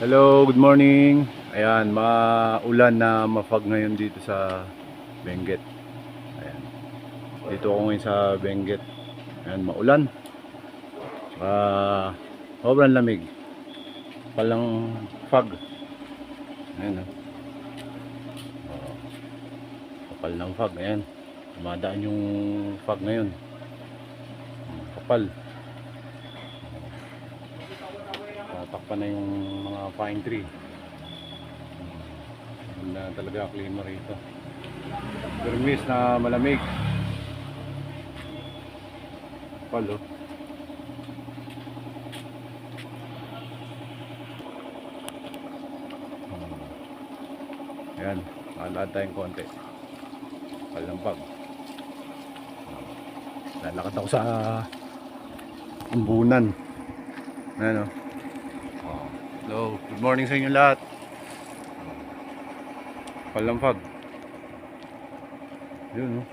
Hello, good morning. Ayan, maulan na mafog ngayon dito sa Benguet. Ayan. Dito ako ngayon sa Benguet. Ayan, maulan. Tsaka sobrang lamig. Palang fog. Ayan, oh. Kapal ng fog. Ayan. Dumadaan yung fog ngayon. Kapal. Tatakpan na yung mga pine tree. Na talaga klima rito. Permis na malamig. Palo. Ayan, makalakad tayong konti. Palampag. Lalakad ako sa ambunan. Ayan o. Hello, good morning sa inyo lahat. Palampag. Yun o.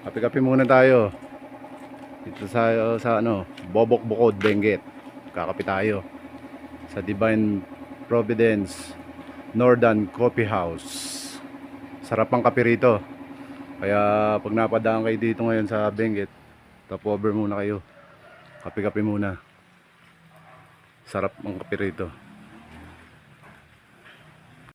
Kape-kape muna tayo. Dito sa ano, Bobok Bukod, Benguet. Kakape tayo sa Divine Providence Northern Coffee House. Sarap ang kape rito. Kaya pag napadaan kayo dito ngayon sa Benguet, top over muna kayo. Kape-kape muna. Sarap ang kape rito.